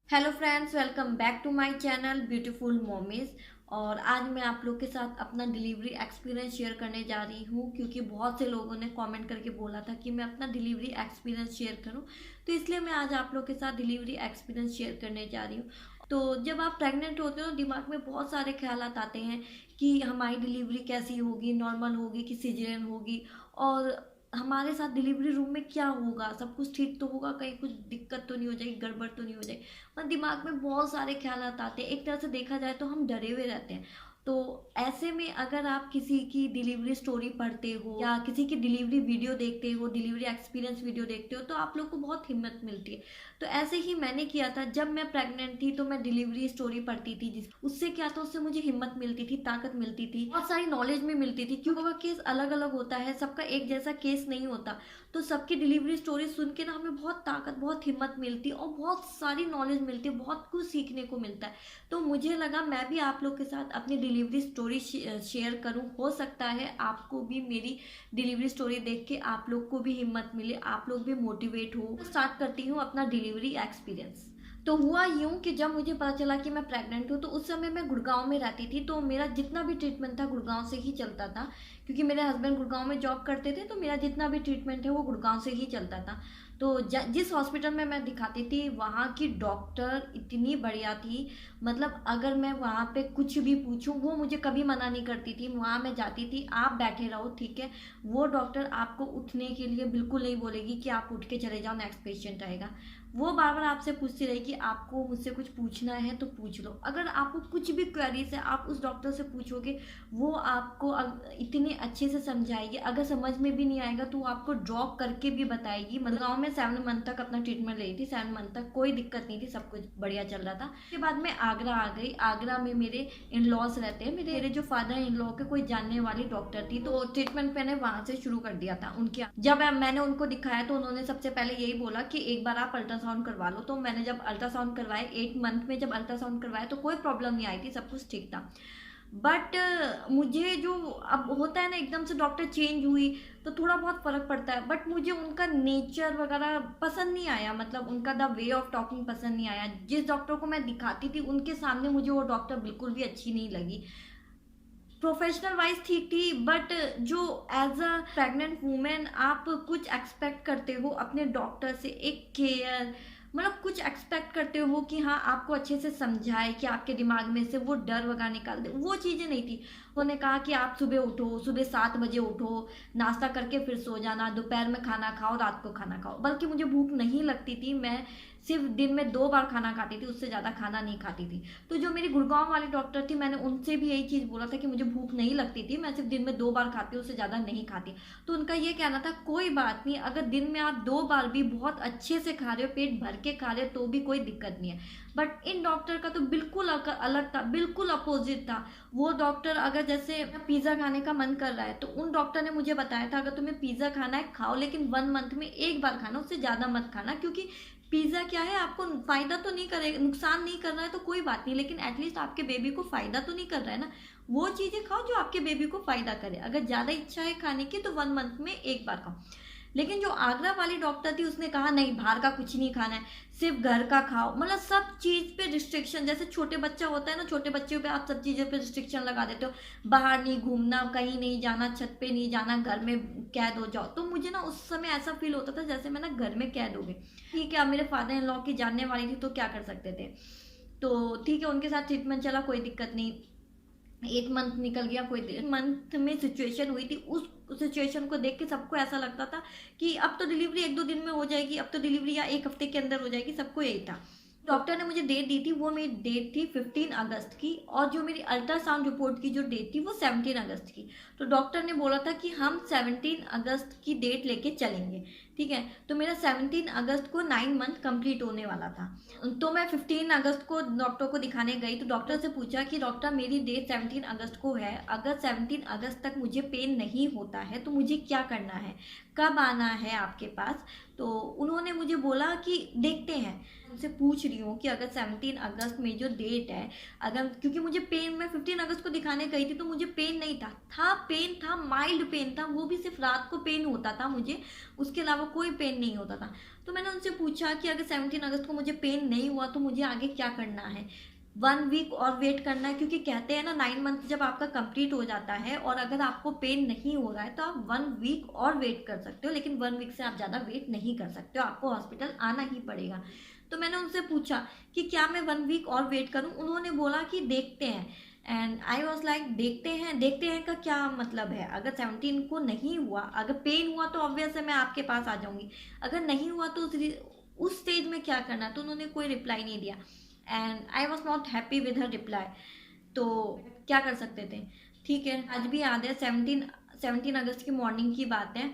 Hello friends, welcome back to my channel beautiful mommies. और आज मैं आप लोग के साथ अपना डिलीवरी एक्सपीरियंस शेयर करने जा रही हूँ, क्योंकि बहुत से लोगों ने कमेंट करके बोला था कि मैं अपना डिलीवरी एक्सपीरियंस शेयर करूँ। तो इसलिए मैं आज आप लोग के साथ डिलीवरी एक्सपीरियंस शेयर करने जा रही हूँ। तो जब आप प्रेग्नेंट होते हो, दिमाग में बहुत सारे ख्यालात आते हैं कि हमारी डिलीवरी कैसी होगी, नॉर्मल होगी कि सिजेरियन होगी, और हमारे साथ डिलीवरी रूम में क्या होगा, सब कुछ ठीक तो होगा, कहीं कुछ दिक्कत तो नहीं हो जाएगी, गड़बड़ तो नहीं हो जाएगी। और दिमाग में बहुत सारे ख्यालात आते हैं। एक तरह से देखा जाए तो हम डरे हुए रहते हैं। तो ऐसे में अगर आप किसी की डिलीवरी स्टोरी पढ़ते हो या किसी की डिलीवरी वीडियो देखते हो, डिलीवरी एक्सपीरियंस वीडियो देखते हो, तो आप लोग को बहुत हिम्मत मिलती है। तो ऐसे ही मैंने किया था। जब मैं प्रेग्नेंट थी तो मैं डिलीवरी स्टोरी पढ़ती थी, जिस उससे क्या था, उससे मुझे हिम्मत मिलती थी, ताकत मिलती थी, बहुत सारी नॉलेज भी मिलती थी। क्योंकि वो केस अलग अलग होता है, सबका एक जैसा केस नहीं होता। तो सबकी डिलीवरी स्टोरी सुन के ना हमें बहुत ताकत, बहुत हिम्मत मिलती है और बहुत सारी नॉलेज मिलती है, बहुत कुछ सीखने को मिलता है। तो मुझे लगा मैं भी आप लोग के साथ अपनी डिलीवरी स्टोरी शेयर करूं। हो सकता है आपको भी मेरी डिलीवरी स्टोरी देख के आप लोग को भी हिम्मत मिले, आप लोग भी मोटिवेट हो। स्टार्ट करती हूँ अपना डिलीवरी एक्सपीरियंस। तो हुआ यूं कि जब मुझे पता चला कि मैं प्रेग्नेंट हूँ, तो उस समय मैं गुड़गांव में रहती थी। तो मेरा जितना भी ट्रीटमेंट था गुड़गांव से ही चलता था, क्योंकि मेरे हस्बैंड गुड़गांव में जॉब करते थे। तो मेरा जितना भी ट्रीटमेंट है वो गुड़गांव से ही चलता था। तो जिस हॉस्पिटल में मैं दिखाती थी, वहाँ की डॉक्टर इतनी बढ़िया थी। मतलब अगर मैं वहाँ पे कुछ भी पूछूं, वो मुझे कभी मना नहीं करती थी। वहाँ मैं जाती थी, आप बैठे रहो, ठीक है। वो डॉक्टर आपको उठने के लिए बिल्कुल नहीं बोलेगी कि आप उठ के चले जाओ, नेक्स्ट पेशेंट आएगा। वो बार बार आपसे पूछती रहेगी, आपको मुझसे कुछ पूछना है तो पूछ लो। अगर आपको कुछ भी क्वेरीज है, आप उस डॉक्टर से पूछोगे, वो आपको इतने अच्छे से समझाएगी। अगर समझ में भी नहीं आएगा तो वो आपको ड्रॉप करके भी बताएगी। मतलब गाँव में 7 मंथ तक अपना ट्रीटमेंट ले रही थी। 7 मंथ तक कोई दिक्कत नहीं थी, सब कुछ बढ़िया चल रहा था। उसके बाद मैं आगरा आ गई। आगरा में मेरे इन लॉज रहते हैं। मेरे जो फादर इन लॉ के कोई जानने वाली डॉक्टर थी, तो ट्रीटमेंट मैंने वहां से शुरू कर दिया था उनके। जब मैंने उनको दिखाया तो उन्होंने सबसे पहले यही बोला कि एक बार आप अल्ट्रासाउंड करवा लो। तो मैंने जब अल्ट्रासाउंड करवाए, 8 मंथ में जब अल्ट्रासाउंड करवाया, तो कोई प्रॉब्लम नहीं आई थी, सब कुछ ठीक था। बट मुझे जो अब होता है ना, एकदम से डॉक्टर चेंज हुई तो थोड़ा बहुत फर्क पड़ता है। बट मुझे उनका नेचर वगैरह पसंद नहीं आया, मतलब उनका द वे ऑफ टॉकिंग पसंद नहीं आया। जिस डॉक्टर को मैं दिखाती थी, उनके सामने मुझे वो डॉक्टर बिल्कुल भी अच्छी नहीं लगी। प्रोफेशनल वाइज ठीक थी, बट जो एज अ प्रेग्नेंट वुमेन आप कुछ एक्सपेक्ट करते हो अपने डॉक्टर से, एक केयर, मतलब कुछ एक्सपेक्ट करते हो कि हाँ आपको अच्छे से समझाए, कि आपके दिमाग में से वो डर वगैरह निकाल दे। वो चीज़ें नहीं थी। उन्होंने कहा कि आप सुबह उठो, सुबह 7 बजे उठो, नाश्ता करके फिर सो जाना, दोपहर में खाना खाओ, रात को खाना खाओ। बल्कि मुझे भूख नहीं लगती थी, मैं सिर्फ दिन में 2 बार खाना खाती थी, उससे ज़्यादा खाना नहीं खाती थी। तो जो मेरी गुड़गांव वाली डॉक्टर थी, मैंने उनसे भी यही चीज़ बोला था कि मुझे भूख नहीं लगती थी, मैं सिर्फ दिन में 2 बार खाती हूँ, उससे ज़्यादा नहीं खाती। तो उनका ये कहना था, कोई बात नहीं, अगर दिन में आप 2 बार भी बहुत अच्छे से खा रहे हो, पेट भर के खा रहे हो, तो भी कोई दिक्कत नहीं है। बट इन डॉक्टर का तो बिल्कुल अलग था, बिल्कुल अपोजिट था। वो डॉक्टर, अगर जैसे पिज़्ज़ा खाने का मन कर रहा है, तो उन डॉक्टर ने मुझे बताया था, अगर तुम्हें पिज़्ज़ा खाना है खाओ, लेकिन 1 मंथ में एक बार खाना, उससे ज़्यादा मत खाना। क्योंकि पिज्जा क्या है, आपको फायदा तो नहीं करेगा, नुकसान नहीं कर रहा है तो कोई बात नहीं, लेकिन एटलीस्ट आपके बेबी को फायदा तो नहीं कर रहा है ना। वो चीजें खाओ जो आपके बेबी को फायदा करे। अगर ज्यादा इच्छा है खाने की तो 1 मंथ में एक बार खाओ। लेकिन जो आगरा वाली डॉक्टर थी, उसने कहा नहीं, बाहर का कुछ नहीं खाना है, सिर्फ घर का खाओ। मतलब सब चीज पे रिस्ट्रिक्शन। जैसे छोटे बच्चा होता है ना, छोटे बच्चों पे आप सब चीजों पे रिस्ट्रिक्शन लगा देते हो। बाहर नहीं घूमना, कहीं नहीं जाना, छत पे नहीं जाना, घर में कैद हो जाओ। तो मुझे ना उस समय ऐसा फील होता था जैसे मैं ना घर में कैद हो गई। ठीक है, अब मेरे फादर इन लॉ की जानने वाली थी तो क्या कर सकते थे। तो ठीक है, उनके साथ ट्रीटमेंट चला, कोई दिक्कत नहीं। 8 मंथ निकल गया, कोई मंथ में सिचुएशन हुई थी, उस सिचुएशन को देख के सबको ऐसा लगता था कि अब तो डिलीवरी 1-2 दिन में हो जाएगी, अब तो डिलीवरी या एक हफ्ते के अंदर हो जाएगी, सबको यही था। डॉक्टर ने मुझे डेट दी थी, वो मेरी डेट थी 15 अगस्त की, और जो मेरी अल्ट्रासाउंड रिपोर्ट की जो डेट थी वो 17 अगस्त की। तो डॉक्टर ने बोला था कि हम 17 अगस्त की डेट लेके चलेंगे, ठीक है। तो मेरा 17 अगस्त को 9 मंथ कंप्लीट होने वाला था। तो मैं 15 अगस्त को डॉक्टर को दिखाने गई, तो डॉक्टर से पूछा कि डॉक्टर मेरी डेट 17 अगस्त को है, अगर 17 अगस्त तक मुझे पेन नहीं होता है तो मुझे क्या करना है, कब आना है आपके पास। तो उन्होंने मुझे बोला कि देखते हैं, उनसे पूछ रही हूँ कि अगर 17 अगस्त में जो डेट है, अगर, क्योंकि मुझे पेन, मैं 15 अगस्त को दिखाने गई थी तो मुझे पेन नहीं था पेन था, माइल्ड पेन था, वो भी सिर्फ रात को पेन होता था मुझे, उसके अलावा कोई पेन नहीं होता था। तो मैंने उनसे पूछा कि अगर 17 अगस्त को मुझे पेन नहीं हुआ तो मुझे आगे क्या करना है। 1 वीक और वेट करना है, क्योंकि कहते हैं ना 9 मंथ जब आपका कंप्लीट हो जाता है और अगर आपको पेन नहीं हो रहा है तो आप 1 वीक और वेट कर सकते हो, लेकिन 1 वीक से आप ज़्यादा वेट नहीं कर सकते हो, आपको हॉस्पिटल आना ही पड़ेगा। तो मैंने उनसे पूछा कि क्या मैं 1 वीक और वेट करूं। उन्होंने बोला कि देखते हैं। एंड आई वॉज लाइक देखते हैं का क्या मतलब है? अगर 17 को नहीं हुआ, अगर पेन हुआ तो ऑब्वियस है मैं आपके पास आ जाऊंगी, अगर नहीं हुआ तो उस स्टेज में क्या करना। तो उन्होंने कोई रिप्लाई नहीं दिया and I was not happy with her reply. तो क्या कर सकते थे। ठीक है, आज भी याद है 17 अगस्त की मॉर्निंग की बात है।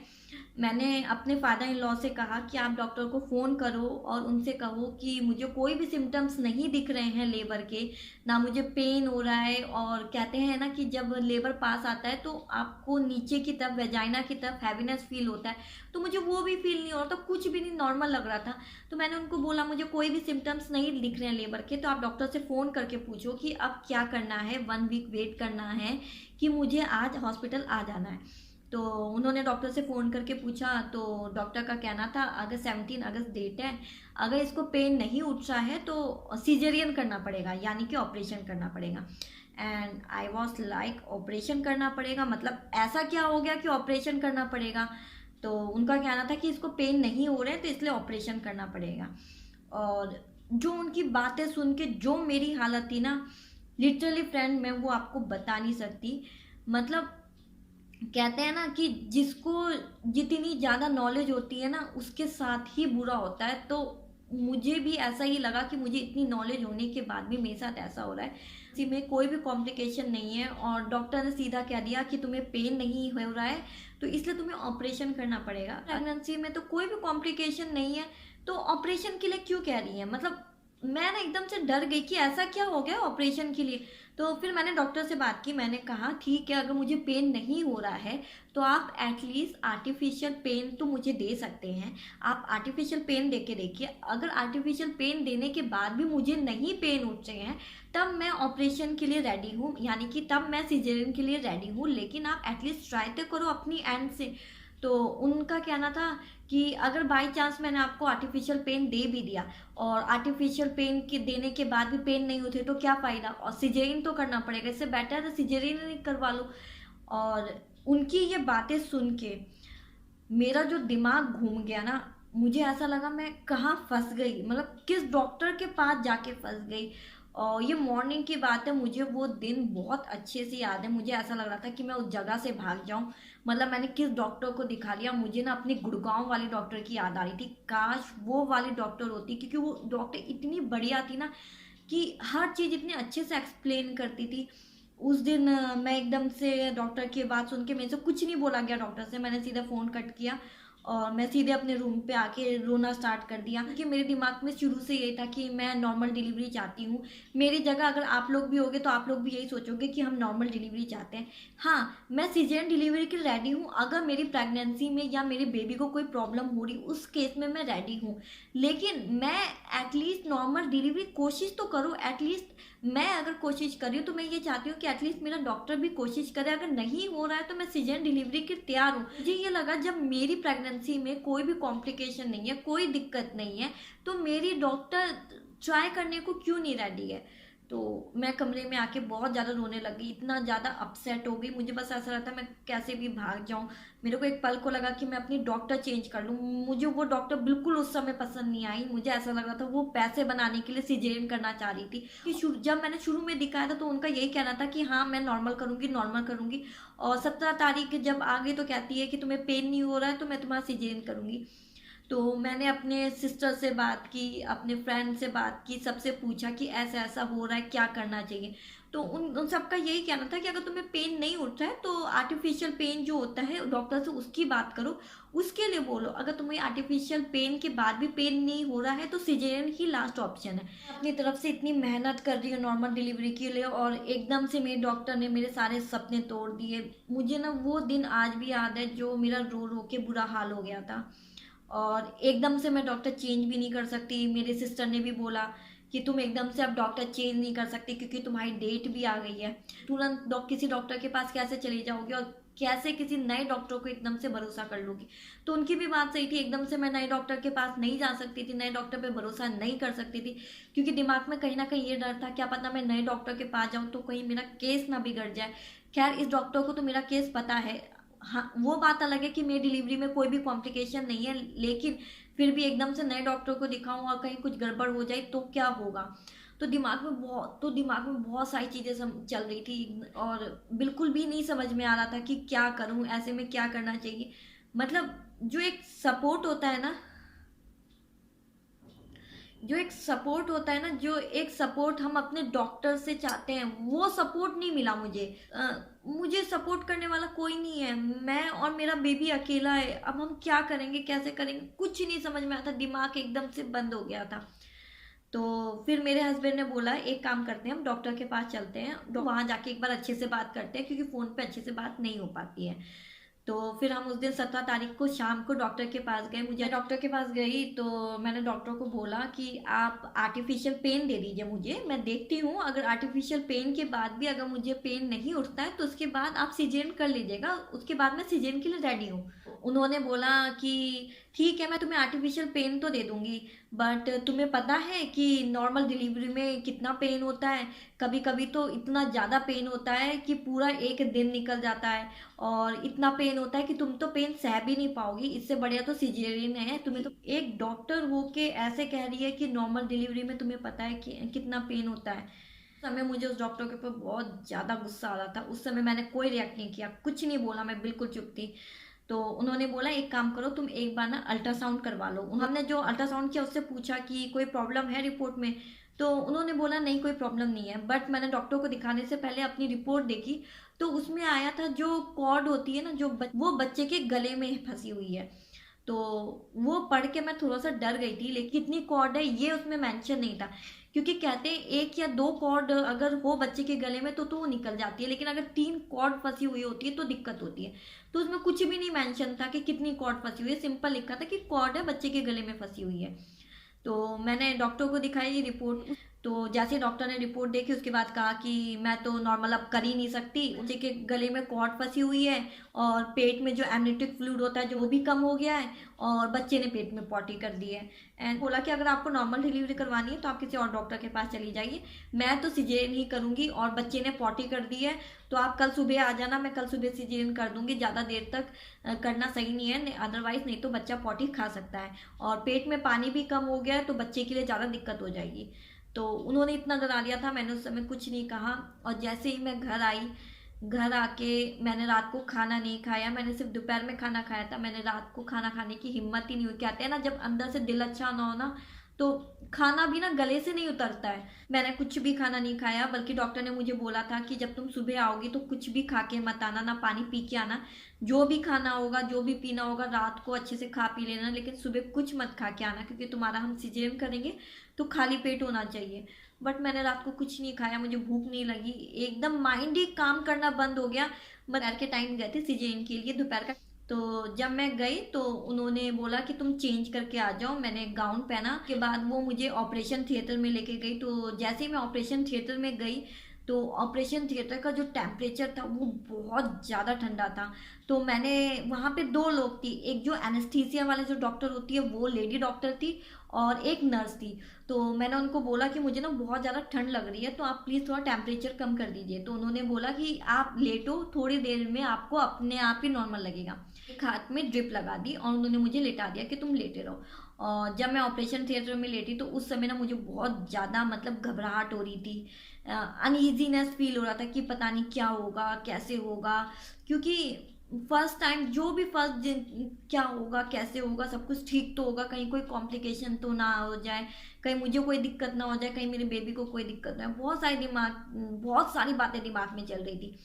मैंने अपने फादर इन लॉ से कहा कि आप डॉक्टर को फ़ोन करो और उनसे कहो कि मुझे कोई भी सिम्टम्स नहीं दिख रहे हैं लेबर के, ना मुझे पेन हो रहा है। और कहते हैं ना कि जब लेबर पास आता है तो आपको नीचे की तरफ, वेजाइना की तरफ हैवीनेस फील होता है, तो मुझे वो भी फील नहीं हो रहा था, कुछ भी नहीं, नॉर्मल लग रहा था। तो मैंने उनको बोला मुझे कोई भी सिम्टम्स नहीं दिख रहे हैं लेबर के, तो आप डॉक्टर से फ़ोन करके पूछो कि अब क्या करना है, 1 वीक वेट करना है कि मुझे आज हॉस्पिटल आ जाना है। तो उन्होंने डॉक्टर से फ़ोन करके पूछा, तो डॉक्टर का कहना था अगर 17 अगस्त डेट है, अगर इसको पेन नहीं उठ रहा है तो सीजरियन करना पड़ेगा, यानी कि ऑपरेशन करना पड़ेगा। And I was like operation करना पड़ेगा, मतलब ऐसा क्या हो गया कि ऑपरेशन करना पड़ेगा। तो उनका कहना था कि इसको पेन नहीं हो रहे हैं तो इसलिए ऑपरेशन करना पड़ेगा। और जो उनकी बातें सुन के जो मेरी हालत थी ना, लिटरली फ्रेंड, मैं वो आपको बता नहीं सकती। मतलब कहते हैं ना कि जिसको जितनी ज़्यादा नॉलेज होती है ना उसके साथ ही बुरा होता है। तो मुझे भी ऐसा ही लगा कि मुझे इतनी नॉलेज होने के बाद भी मेरे साथ ऐसा हो रहा है। इसी में कोई भी कॉम्प्लिकेशन नहीं है और डॉक्टर ने सीधा कह दिया कि तुम्हें पेन नहीं हो रहा है तो इसलिए तुम्हें ऑपरेशन करना पड़ेगा। प्रेगनेंसी में तो कोई भी कॉम्प्लिकेशन नहीं है, तो ऑपरेशन के लिए क्यों कह रही है? मतलब मैं ना एकदम से डर गई कि ऐसा क्या हो गया ऑपरेशन के लिए। तो फिर मैंने डॉक्टर से बात की, मैंने कहा ठीक है, अगर मुझे पेन नहीं हो रहा है तो आप एटलीस्ट आर्टिफिशियल पेन तो मुझे दे सकते हैं। आप आर्टिफिशियल पेन दे के देखिए, अगर आर्टिफिशियल पेन देने के बाद भी मुझे नहीं पेन उठ रहे हैं तब मैं ऑपरेशन के लिए रेडी हूँ, यानी कि तब मैं सिजेरियन के लिए रेडी हूँ, लेकिन आप एटलीस्ट ट्राई तो करो अपनी एंड से। तो उनका कहना था कि अगर बाई चांस मैंने आपको आर्टिफिशियल पेन दे भी दिया और आर्टिफिशियल पेन के देने के बाद भी पेन नहीं होते तो क्या फ़ायदा, और सिजेरियन तो करना पड़ेगा, इससे बेटर है सिजेरियन ही करवा लो। और उनकी ये बातें सुन के मेरा जो दिमाग घूम गया ना, मुझे ऐसा लगा मैं कहाँ फंस गई, मतलब किस डॉक्टर के पास जाके फंस गई। और ये मॉर्निंग की बात है, मुझे वो दिन बहुत अच्छे से याद है। मुझे ऐसा लग रहा था कि मैं उस जगह से भाग जाऊं। मतलब मैंने किस डॉक्टर को दिखा लिया, मुझे ना अपनी गुड़गांव वाली डॉक्टर की याद आ रही थी। काश वो वाली डॉक्टर होती, क्योंकि वो डॉक्टर इतनी बढ़िया थी ना कि हर चीज़ इतने अच्छे से एक्सप्लेन करती थी। उस दिन मैं एकदम से डॉक्टर की बात सुन के, मेरे से कुछ नहीं बोला गया डॉक्टर से, मैंने सीधा फ़ोन कट किया और मैं सीधे अपने रूम पे आके रोना स्टार्ट कर दिया। क्योंकि मेरे दिमाग में शुरू से यही था कि मैं नॉर्मल डिलीवरी चाहती हूँ। मेरी जगह अगर आप लोग भी होगे तो आप लोग भी यही सोचोगे कि हम नॉर्मल डिलीवरी चाहते हैं। हाँ, मैं सीजरियन डिलीवरी के लिए रेडी हूँ, अगर मेरी प्रेगनेंसी में या मेरे बेबी को कोई प्रॉब्लम हो रही उस केस में मैं रेडी हूँ, लेकिन मैं एटलीस्ट नॉर्मल डिलीवरी कोशिश तो करूँ। एटलीस्ट मैं अगर कोशिश कर रही हूँ तो मैं ये चाहती हूँ कि एटलीस्ट मेरा डॉक्टर भी कोशिश करे, अगर नहीं हो रहा है तो मैं सीजरियन डिलीवरी के तैयार हूँ। मुझे ये लगा जब मेरी प्रेगनेंसी में कोई भी कॉम्प्लिकेशन नहीं है, कोई दिक्कत नहीं है, तो मेरी डॉक्टर ट्राई करने को क्यों नहीं रेडी है। तो मैं कमरे में आके बहुत ज़्यादा रोने लगी, इतना ज़्यादा अपसेट हो गई। मुझे बस ऐसा रहता मैं कैसे भी भाग जाऊँ। मेरे को एक पल को लगा कि मैं अपनी डॉक्टर चेंज कर लूँ। मुझे वो डॉक्टर बिल्कुल उस समय पसंद नहीं आई। मुझे ऐसा लग रहा था वो पैसे बनाने के लिए सिजेरियन करना चाह रही थी। कि जब मैंने शुरू में दिखाया था तो उनका यही कहना था कि हाँ मैं नॉर्मल करूँगी, नॉर्मल करूँगी। और 17 तारीख जब आ गई तो कहती है कि तुम्हें पेन नहीं हो रहा है तो मैं तुम्हारा सिजेरियन करूँगी। तो मैंने अपने सिस्टर से बात की, अपने फ्रेंड से बात की, सबसे पूछा कि ऐसा ऐसा हो रहा है, क्या करना चाहिए। तो उन सबका यही कहना था कि अगर तुम्हें पेन नहीं उठ रहा है तो आर्टिफिशियल पेन जो होता है डॉक्टर से उसकी बात करो, उसके लिए बोलो। अगर तुम्हें आर्टिफिशियल पेन के बाद भी पेन नहीं हो रहा है तो सिजेरियन ही लास्ट ऑप्शन है। अपनी तरफ से इतनी मेहनत कर रही हूँ नॉर्मल डिलीवरी के लिए और एकदम से मेरे डॉक्टर ने मेरे सारे सपने तोड़ दिए। मुझे ना वो दिन आज भी याद है जो मेरा रो रो के बुरा हाल हो गया था। और एकदम से मैं डॉक्टर चेंज भी नहीं कर सकती। मेरे सिस्टर ने भी बोला कि तुम एकदम से अब डॉक्टर चेंज नहीं कर सकती क्योंकि तुम्हारी डेट भी आ गई है, तुरंत किसी डॉक्टर के पास कैसे चली जाओगी और कैसे किसी नए डॉक्टर को एकदम से भरोसा कर लोगी। तो उनकी भी बात सही थी, एकदम से मैं नए डॉक्टर के पास नहीं जा सकती थी, नए डॉक्टर पे भरोसा नहीं कर सकती थी, क्योंकि दिमाग में कहीं ना कहीं ये डर था क्या पता मैं नए डॉक्टर के पास जाऊँ तो कहीं मेरा केस ना बिगड़ जाए। खैर इस डॉक्टर को तो मेरा केस पता है। हाँ, वो बात अलग है कि मेरी डिलीवरी में कोई भी कॉम्प्लिकेशन नहीं है, लेकिन फिर भी एकदम से नए डॉक्टर को दिखाऊं और कहीं कुछ गड़बड़ हो जाए तो क्या होगा। तो दिमाग में बहुत सारी चीज़ें चल रही थी और बिल्कुल भी नहीं समझ में आ रहा था कि क्या करूं, ऐसे में क्या करना चाहिए। मतलब जो एक सपोर्ट होता है ना, जो एक सपोर्ट हम अपने डॉक्टर से चाहते हैं, वो सपोर्ट नहीं मिला मुझे। मुझे सपोर्ट करने वाला कोई नहीं है, मैं और मेरा बेबी अकेला है। अब हम क्या करेंगे, कैसे करेंगे, कुछ नहीं समझ में आता, दिमाग एकदम से बंद हो गया था। तो फिर मेरे हस्बैंड ने बोला एक काम करते हैं, हम डॉक्टर के पास चलते हैं, वहाँ जाके एक बार अच्छे से बात करते हैं, क्योंकि फ़ोन पे अच्छे से बात नहीं हो पाती है। तो फिर हम उस दिन 17 तारीख को शाम को डॉक्टर के पास गए। मुझे डॉक्टर के पास गई तो मैंने डॉक्टर को बोला कि आप आर्टिफिशियल पेन दे दीजिए मुझे, मैं देखती हूँ, अगर आर्टिफिशियल पेन के बाद भी अगर मुझे पेन नहीं उठता है तो उसके बाद आप सीजेरियन कर लीजिएगा, उसके बाद मैं सीजेरियन के लिए रेडी हूँ। उन्होंने बोला कि ठीक है, मैं तुम्हें आर्टिफिशियल पेन तो दे दूंगी, बट तुम्हें पता है कि नॉर्मल डिलीवरी में कितना पेन होता है, कभी कभी तो इतना ज़्यादा पेन होता है कि पूरा एक दिन निकल जाता है, और इतना पेन होता है कि तुम तो पेन सह भी नहीं पाओगी, इससे बढ़िया तो सिजेरियन है। तुम्हें तो एक डॉक्टर हो के ऐसे कह रही है कि नॉर्मल डिलीवरी में तुम्हें पता है कि कितना पेन होता है। उस समय मुझे उस डॉक्टर के ऊपर बहुत ज़्यादा गुस्सा आ रहा था। उस समय मैंने कोई रिएक्ट नहीं किया, कुछ नहीं बोला, मैं बिल्कुल चुप थी। तो उन्होंने बोला एक काम करो, तुम एक बार ना अल्ट्रासाउंड करवा लो। हमने जो अल्ट्रासाउंड किया उससे पूछा कि कोई प्रॉब्लम है रिपोर्ट में, तो उन्होंने बोला नहीं कोई प्रॉब्लम नहीं है। बट मैंने डॉक्टर को दिखाने से पहले अपनी रिपोर्ट देखी तो उसमें आया था जो कॉर्ड होती है ना, वो बच्चे के गले में फंसी हुई है। तो वो पढ़ के मैं थोड़ा सा डर गई थी, लेकिन कितनी कॉर्ड है ये उसमें मेंशन नहीं था, क्योंकि कहते हैं एक या दो कॉर्ड अगर हो बच्चे के गले में तो वो निकल जाती है, लेकिन अगर 3 कॉर्ड फंसी हुई होती है तो दिक्कत होती है। तो उसमें कुछ भी नहीं मेंशन था कि कितनी कॉर्ड फंसी हुई है, सिंपल लिखा था कि कॉर्ड है बच्चे के गले में फंसी हुई है। तो मैंने डॉक्टर को दिखाई ये रिपोर्ट। तो जैसे डॉक्टर ने रिपोर्ट देखी उसके बाद कहा कि मैं तो नॉर्मल अब कर ही नहीं सकती, बच्चे के गले में कॉर्ड फंसी हुई है और पेट में जो एमनियोटिक फ्लूइड होता है जो वो भी कम हो गया है, और बच्चे ने पेट में पॉटी कर दी है। एंड बोला कि अगर आपको नॉर्मल डिलीवरी करवानी है तो आप किसी और डॉक्टर के पास चली जाइए, मैं तो सिजेरियन ही करूँगी, और बच्चे ने पॉटी कर दी है तो आप कल सुबह आ जाना, मैं कल सुबह सिजेरियन कर दूंगी, ज़्यादा देर तक करना सही नहीं है, अदरवाइज नहीं तो बच्चा पॉटी खा सकता है, और पेट में पानी भी कम हो गया है तो बच्चे के लिए ज़्यादा दिक्कत हो जाएगी। तो उन्होंने इतना डरा दिया था, मैंने उस समय कुछ नहीं कहा। और जैसे ही मैं घर आई, घर आके मैंने रात को खाना नहीं खाया, मैंने सिर्फ दोपहर में खाना खाया था। मैंने रात को खाना खाने की हिम्मत ही नहीं हुई। कहते हैं ना जब अंदर से दिल अच्छा ना हो ना तो खाना भी ना गले से नहीं उतरता है। मैंने कुछ भी खाना नहीं खाया, बल्कि डॉक्टर ने मुझे बोला था कि जब तुम सुबह आओगी तो कुछ भी खा के मत आना, ना पानी पी के आना, जो भी खाना होगा जो भी पीना होगा रात को अच्छे से खा पी लेना, लेकिन सुबह कुछ मत खा के आना, क्योंकि तुम्हारा हम सिजेरियन करेंगे तो खाली पेट होना चाहिए। बट मैंने रात को कुछ नहीं खाया, मुझे भूख नहीं लगी, एकदम माइंड ही काम करना बंद हो गया। दोपहर के टाइम गए थे सिजेरियन के लिए, दोपहर का। तो जब मैं गई तो उन्होंने बोला कि तुम चेंज करके आ जाओ। मैंने गाउन पहना, के बाद वो मुझे ऑपरेशन थिएटर में लेके गई। तो जैसे ही मैं ऑपरेशन थिएटर में गई तो ऑपरेशन थिएटर का जो टेम्परेचर था वो बहुत ज़्यादा ठंडा था। तो मैंने वहाँ पे 2 लोग थी, एक जो एनेस्थीसिया वाले जो डॉक्टर होती है वो लेडी डॉक्टर थी, और एक नर्स थी। तो मैंने उनको बोला कि मुझे ना बहुत ज़्यादा ठंड लग रही है तो आप प्लीज़ थोड़ा टेम्परेचर कम कर दीजिए। तो उन्होंने बोला कि आप लेटो, थोड़ी देर में आपको अपने आप ही नॉर्मल लगेगा। एक हाथ में ड्रिप लगा दी और उन्होंने मुझे लेटा दिया कि तुम लेटे रहो। और जब मैं ऑपरेशन थिएटर में लेटी तो उस समय ना मुझे बहुत ज़्यादा मतलब घबराहट हो रही थी, अनईजीनेस फील हो रहा था कि पता नहीं क्या होगा कैसे होगा, क्योंकि फर्स्ट टाइम जो भी फर्स्ट दिन क्या होगा कैसे होगा, सब कुछ ठीक तो होगा, कहीं कोई कॉम्प्लिकेशन तो ना हो जाए, कहीं मुझे कोई दिक्कत ना हो जाए, कहीं मेरे बेबी को कोई दिक्कत ना हो। बहुत सारी बातें दिमाग में चल रही थी।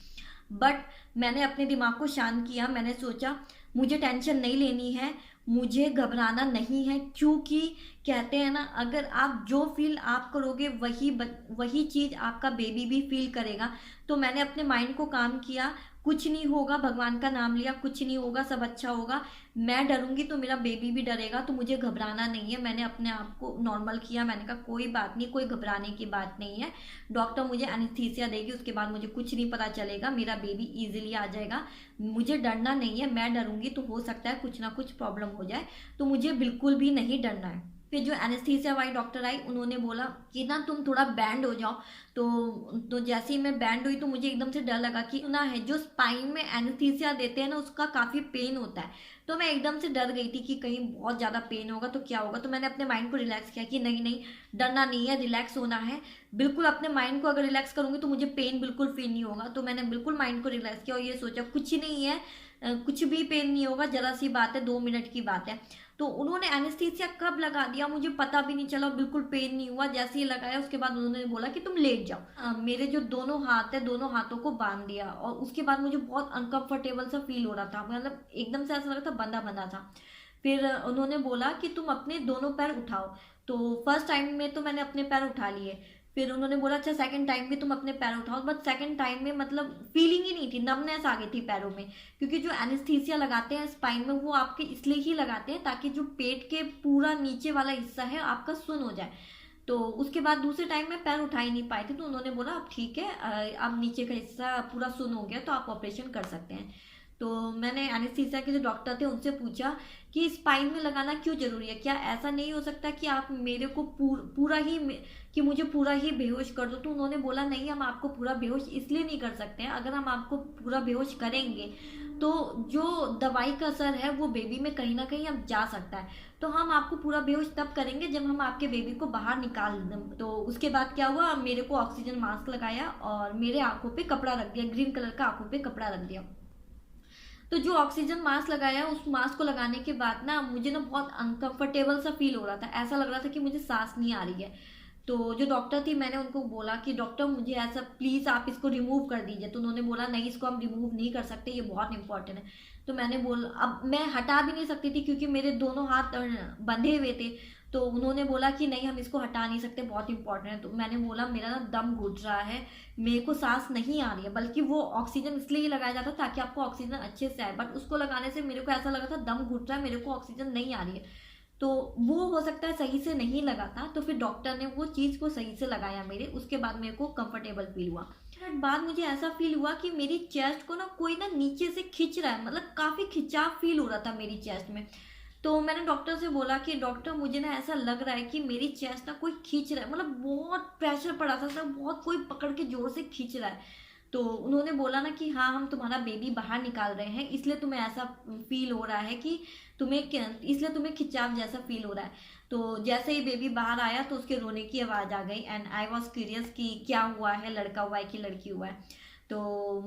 बट मैंने अपने दिमाग को शांत किया। मैंने सोचा मुझे टेंशन नहीं लेनी है, मुझे घबराना नहीं है, क्योंकि कहते हैं ना अगर आप जो फील आप करोगे वही चीज़ आपका बेबी भी फील करेगा। तो मैंने अपने माइंड को काम किया, कुछ नहीं होगा, भगवान का नाम लिया, कुछ नहीं होगा, सब अच्छा होगा। मैं डरूंगी तो मेरा बेबी भी डरेगा, तो मुझे घबराना नहीं है। मैंने अपने आप को नॉर्मल किया, मैंने कहा कोई बात नहीं, कोई घबराने की बात नहीं है। डॉक्टर मुझे एनेस्थीसिया देगी, उसके बाद मुझे कुछ नहीं पता चलेगा, मेरा बेबी इजीली आ जाएगा। मुझे डरना नहीं है, मैं डरूंगी तो हो सकता है कुछ ना कुछ प्रॉब्लम हो जाए, तो मुझे बिल्कुल भी नहीं डरना है। फिर जो एनेस्थीसिया वाली डॉक्टर आई, उन्होंने बोला कि ना तुम थोड़ा बैंड हो जाओ। तो जैसे ही मैं बैंड हुई तो मुझे एकदम से डर लगा कि ना है जो स्पाइन में एनेस्थीसिया देते हैं ना, उसका काफ़ी पेन होता है। तो मैं एकदम से डर गई थी कि कहीं बहुत ज़्यादा पेन होगा तो क्या होगा। तो मैंने अपने माइंड को रिलैक्स किया कि नहीं नहीं, डरना नहीं है, रिलैक्स होना है। बिल्कुल अपने माइंड को अगर रिलैक्स करूंगी तो मुझे पेन बिल्कुल फील नहीं होगा। तो मैंने बिल्कुल माइंड को रिलैक्स किया और ये सोचा कुछ नहीं है, कुछ भी पेन नहीं होगा, जरा सी बात है, 2 मिनट की बात है। तो उन्होंने एनेस्थीसिया कब लगा दिया मुझे पता भी नहीं चला, बिल्कुल पेन नहीं हुआ। जैसे ही लगाया उसके बाद उन्होंने बोला कि तुम लेट जाओ। मेरे जो दोनों हाथ है, दोनों हाथों को बांध दिया और उसके बाद मुझे बहुत अनकंफर्टेबल सा फील हो रहा था, मतलब एकदम से ऐसा लगा था बंधा बंधा था। फिर उन्होंने बोला कि तुम अपने दोनों पैर उठाओ। तो फर्स्ट टाइम में तो मैंने अपने पैर उठा लिए। फिर उन्होंने बोला अच्छा सेकंड टाइम भी तुम अपने पैर उठाओ। बट सेकंड टाइम में मतलब फीलिंग ही नहीं थी, नमनेस आ गई थी पैरों में। क्योंकि जो एनेस्थीसिया लगाते हैं स्पाइन में, वो आपके इसलिए ही लगाते हैं ताकि जो पेट के पूरा नीचे वाला हिस्सा है आपका सुन हो जाए। तो उसके बाद दूसरे टाइम में पैर उठा ही नहीं पाए थे, तो उन्होंने बोला अब ठीक है, अब नीचे का हिस्सा पूरा सुन हो गया तो आप ऑपरेशन कर सकते हैं। तो मैंने एनेस्थीसिया के जो डॉक्टर थे उनसे पूछा कि स्पाइन में लगाना क्यों जरूरी है, क्या ऐसा नहीं हो सकता कि आप मेरे को पूरा ही कि मुझे पूरा ही बेहोश कर दो। तो उन्होंने बोला नहीं, हम आपको पूरा बेहोश इसलिए नहीं कर सकते हैं, अगर हम आपको पूरा बेहोश करेंगे तो जो दवाई का असर है वो बेबी में कहीं ना कहीं अब जा सकता है। तो हम आपको पूरा बेहोश तब करेंगे जब हम आपके बेबी को बाहर निकाल दें। तो उसके बाद क्या हुआ, मेरे को ऑक्सीजन मास्क लगाया और मेरे आंखों पे कपड़ा रख दिया, ग्रीन कलर का आंखों पे कपड़ा रख दिया। तो जो ऑक्सीजन मास्क लगाया, उस मास्क को लगाने के बाद ना मुझे ना बहुत अनकंफर्टेबल सा फील हो रहा था, ऐसा लग रहा था कि मुझे सांस नहीं आ रही है। तो जो डॉक्टर थी, मैंने उनको बोला कि डॉक्टर मुझे ऐसा प्लीज़ आप इसको रिमूव कर दीजिए। तो उन्होंने बोला नहीं, इसको हम रिमूव नहीं कर सकते, ये बहुत इंपॉर्टेंट है। तो मैंने बोला, अब मैं हटा भी नहीं सकती थी क्योंकि मेरे दोनों हाथ बंधे हुए थे। तो उन्होंने बोला कि नहीं हम इसको हटा नहीं सकते, बहुत इंपॉर्टेंट है। तो मैंने बोला मेरा ना दम घुट रहा है, मेरे को सांस नहीं आ रही है। बल्कि वो ऑक्सीजन इसलिए ही लगाया जाता ताकि आपको ऑक्सीजन अच्छे से आए, बट उसको लगाने से मेरे को ऐसा लगा था दम घुट रहा है, मेरे को ऑक्सीजन नहीं आ रही है। तो वो हो सकता है सही से नहीं लगा था। तो फिर डॉक्टर ने वो चीज़ को सही से लगाया मेरे, उसके बाद मेरे को कंफर्टेबल फील हुआ। बाद मुझे ऐसा फील हुआ कि मेरी चेस्ट को ना कोई ना नीचे से खींच रहा है, मतलब काफ़ी खिंचाव फील हो रहा था मेरी चेस्ट में। तो मैंने डॉक्टर से बोला कि डॉक्टर मुझे ना ऐसा लग रहा है कि मेरी चेस्ट ना कोई खींच रहा है, मतलब बहुत प्रेशर पड़ा था सर, बहुत कोई पकड़ के जोर से खींच रहा है। तो उन्होंने बोला ना कि हाँ हम तुम्हारा बेबी बाहर निकाल रहे हैं, इसलिए तुम्हें ऐसा फील हो रहा है कि इसलिए तुम्हें खिंचाव जैसा फील हो रहा है। तो जैसे ही बेबी बाहर आया तो उसके रोने की आवाज़ आ गई एंड आई वॉज क्यूरियस कि क्या हुआ है, लड़का हुआ है कि लड़की हुआ है। तो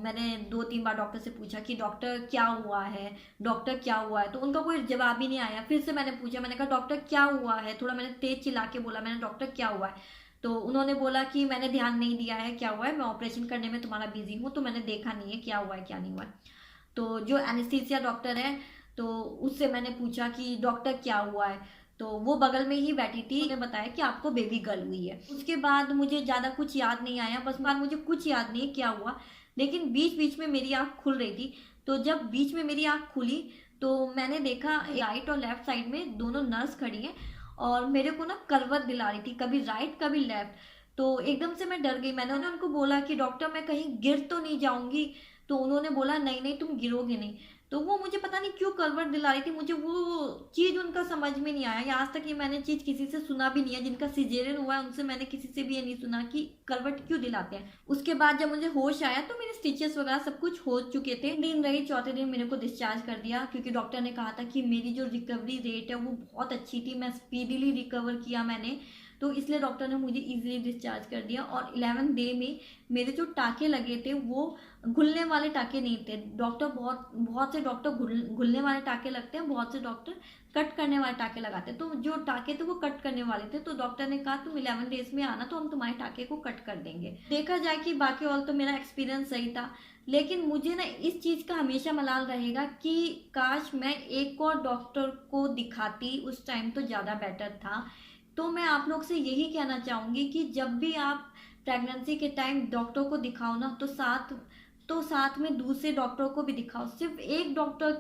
मैंने 2-3 बार डॉक्टर से पूछा कि डॉक्टर क्या हुआ है, डॉक्टर क्या हुआ है। तो उनका कोई जवाब ही नहीं आया। फिर से मैंने पूछा, मैंने कहा डॉक्टर क्या हुआ है, थोड़ा मैंने तेज चिल्ला के बोला, मैंने डॉक्टर क्या हुआ है। तो उन्होंने बोला कि मैंने ध्यान नहीं दिया है क्या हुआ है, मैं ऑपरेशन करने में तुम्हारा बिजी हूँ, तो मैंने देखा नहीं है क्या हुआ है क्या नहीं हुआ है। तो जो एनेस्थीसिया डॉक्टर है, तो उससे मैंने पूछा कि डॉक्टर क्या हुआ है। तो वो बगल में ही बैठी थी, उन्होंने बताया कि आपको बेबी गर्ल हुई है। उसके बाद मुझे ज़्यादा कुछ याद नहीं आया, बस बार मुझे कुछ याद नहीं क्या हुआ। लेकिन बीच बीच में मेरी आँख खुल रही थी। तो जब बीच में मेरी आँख खुली तो मैंने देखा राइट और लेफ्ट साइड में दोनों नर्स खड़ी हैं और मेरे को ना करवट दिला रही थी, कभी राइट कभी लेफ्ट। तो एकदम से मैं डर गई। मैंने उनको बोला कि डॉक्टर मैं कहीं गिर तो नहीं जाऊंगी। तो उन्होंने बोला नहीं नहीं तुम गिरोगे नहीं। तो वो मुझे पता नहीं क्यों करवट दिला रही थी, मुझे वो चीज़ उनका समझ में नहीं आया। या आज तक ये मैंने चीज़ किसी से सुना भी नहीं है, जिनका सिजेरियन हुआ है उनसे मैंने किसी से भी ये नहीं सुना कि करवट क्यों दिलाते हैं। उसके बाद जब मुझे होश आया तो मेरे स्टिचेस वगैरह सब कुछ हो चुके थे। दिन रही, चौथे दिन मेरे को डिस्चार्ज कर दिया क्योंकि डॉक्टर ने कहा था कि मेरी जो रिकवरी रेट है वो बहुत अच्छी थी, मैं स्पीडीली रिकवर किया मैंने। तो इसलिए डॉक्टर ने मुझे इजीली डिस्चार्ज कर दिया। और 11 डे में मेरे जो टाँके लगे थे वो घुलने वाले टाँके नहीं थे। डॉक्टर बहुत से डॉक्टर घुलने वाले टाँके लगते हैं, बहुत से डॉक्टर कट करने वाले टाँके लगाते हैं। तो जो टाँके थे वो कट करने वाले थे। तो डॉक्टर ने कहा तुम 11 डेज में आना तो हम तुम्हारे टाँके को कट कर देंगे। देखा जाए कि बाकी और तो मेरा एक्सपीरियंस सही था, लेकिन मुझे ना इस चीज़ का हमेशा मलाल रहेगा कि काश मैं एक और डॉक्टर को दिखाती उस टाइम, तो ज़्यादा बेटर था। तो मैं आप लोग से यही कहना चाहूँगी कि जब भी आप प्रेगनेंसी के टाइम डॉक्टर को दिखाओ ना, तो साथ तो साथ में दूसरे डॉक्टर को भी दिखाओ। सिर्फ एक डॉक्टर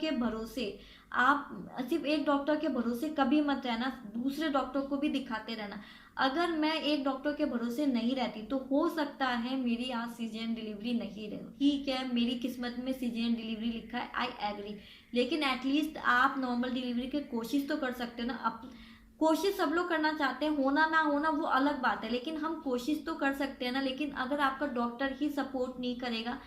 के भरोसे कभी मत रहना, दूसरे डॉक्टर को भी दिखाते रहना। अगर मैं एक डॉक्टर के भरोसे नहीं रहती तो हो सकता है मेरी आज सीजरियन डिलीवरी नहीं रहे। ठीक है, मेरी किस्मत में सीजरियन डिलीवरी लिखा है, आई एग्री, लेकिन एटलीस्ट आप नॉर्मल डिलीवरी की कोशिश तो कर सकते हो ना। कोशिश सब लोग करना चाहते हैं, होना ना होना वो अलग बात है, लेकिन हम कोशिश तो कर सकते हैं ना। लेकिन अगर आपका डॉक्टर ही सपोर्ट नहीं करेगा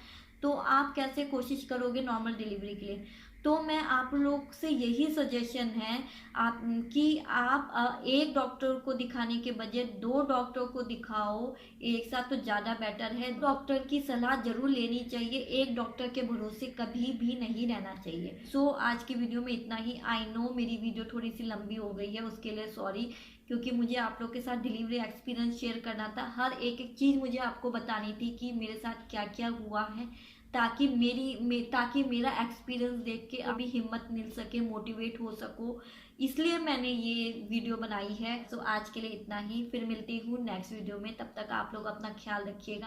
तो आप कैसे कोशिश करोगे नॉर्मल डिलीवरी के लिए। तो मैं आप लोग से यही सजेशन है आप कि आप एक डॉक्टर को दिखाने के बजाय 2 डॉक्टर को दिखाओ एक साथ, तो ज़्यादा बेटर है। डॉक्टर की सलाह जरूर लेनी चाहिए, एक डॉक्टर के भरोसे कभी भी नहीं रहना चाहिए। सो आज की वीडियो में इतना ही। आई नो मेरी वीडियो थोड़ी सी लंबी हो गई है, उसके लिए सॉरी, क्योंकि मुझे आप लोग के साथ डिलीवरी एक्सपीरियंस शेयर करना था। हर एक चीज़ मुझे आपको बतानी थी कि मेरे साथ क्या क्या हुआ है, ताकि ताकि मेरा एक्सपीरियंस देख के अभी हिम्मत मिल सके, मोटिवेट हो सको, इसलिए मैंने ये वीडियो बनाई है। तो आज के लिए इतना ही, फिर मिलती हूँ नेक्स्ट वीडियो में। तब तक आप लोग अपना ख्याल रखिएगा।